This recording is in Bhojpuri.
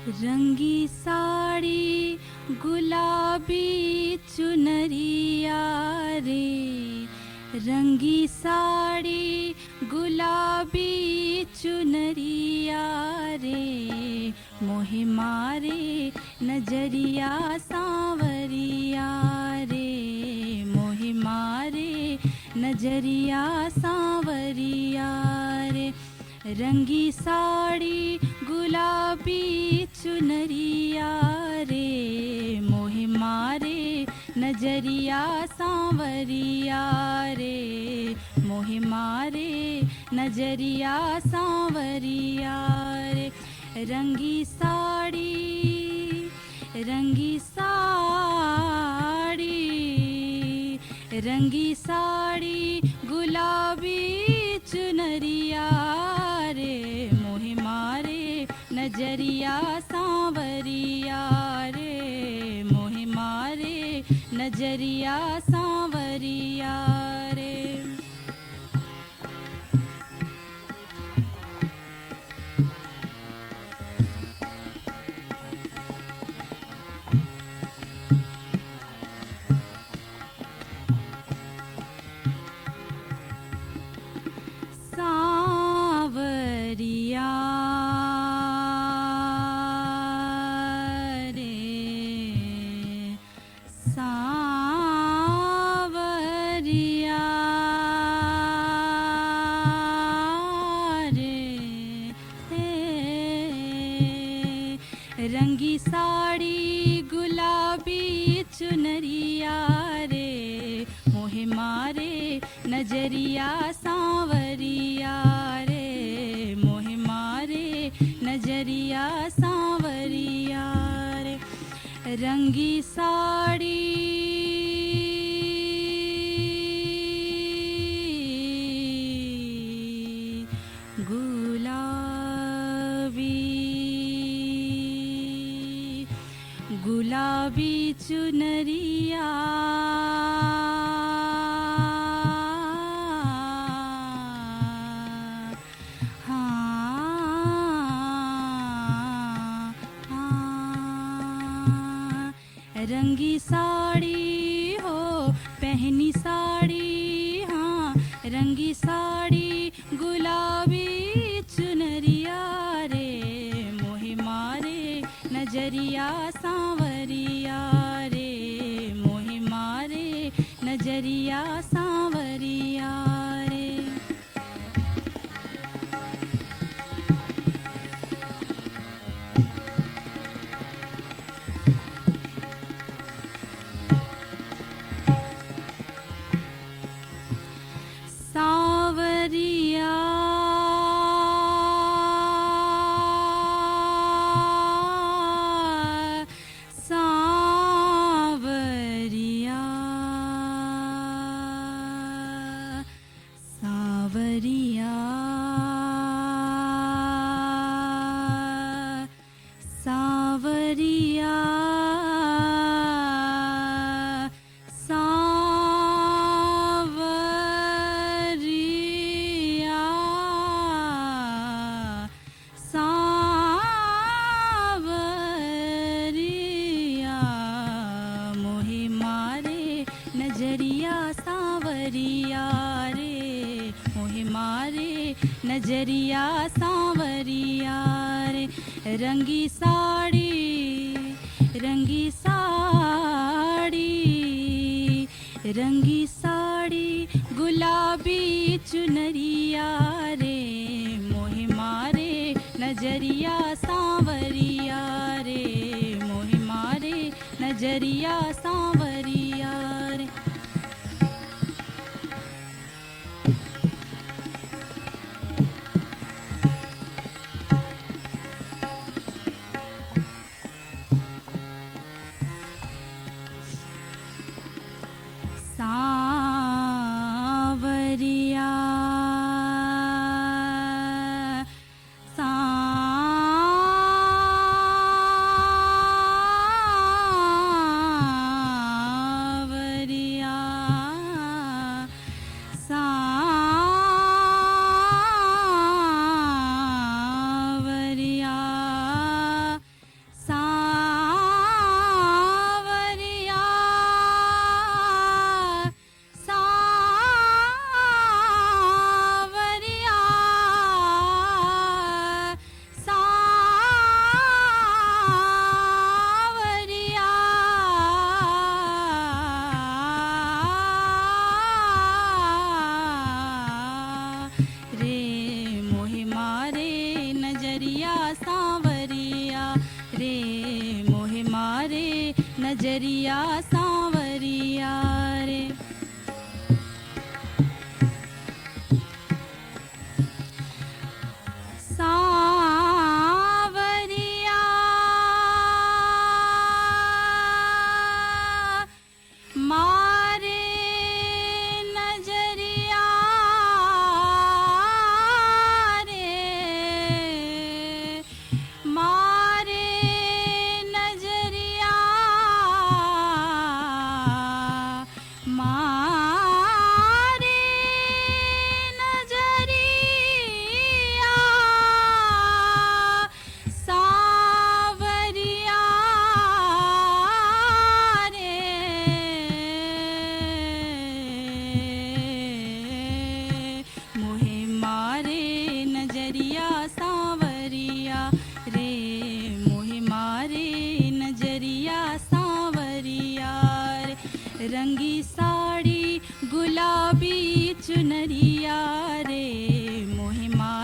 रंगी साड़ी गुलाबी चुनरिया रे, रंगी साड़ी गुलाबी चुनरिया रे, मोहे मारे नजरिया सांवरिया रे, मोहे मारे नजरिया सांवरिया रे। रंगी साड़ी गुलाबी चुनरिया रे, मोहे मारे नजरिया सांवरिया रे, मोहे मारे नजरिया सांवरिया रे। रंगी साड़ी रंगी साड़ी रंगी साड़ी गुलाबी चुनरिया रे, मोहे मारे नजरिया सांवरिया रे, मोहे मारे नजरिया सांवरिया रे। सांवरिया रे, सांवरिया रे, रंगी साड़ी गुलाबी चुनरिया रे, मोहे मारे नजरिया सांवरिया रे, मोहे मारे नजरिया सांवरिया रे। रंगी साड़ी गुलाबी गुलाबी चुनरिया रंगी साड़ी हो पहनी साड़ी, हाँ रंगी साड़ी गुलाबी चुनरिया रे, मोहे मारे नजरिया सांवरिया रे, मोहे मारे नजरिया सांवरिया रे। सांवरिया सांवरिया सांवरिया सांवरिया सांवरिया मोहे मारे नजरिया सांवरिया रे, मोहे मारे नजरिया सांवरिया रे। रंगी साड़ी रंगी साड़ी रंगी साड़ी गुलाबी चुनरिया रे, मोहे मारे नजरिया सांवरिया रे, मोहे मारे नजरिया सांवरिया रे। सांवरिया नजरिया सांवरिया रे। सांवरिया मारे नजरिया रे, मारे नजरिया, मारे नजरिया सांवरिया रे। मोहे मारे नजरिया सांवरिया रे, मोहे मारे नजरिया सांवरिया रे। रंगी साड़ी गुलाबी चुनरिया रे, मोहे मारे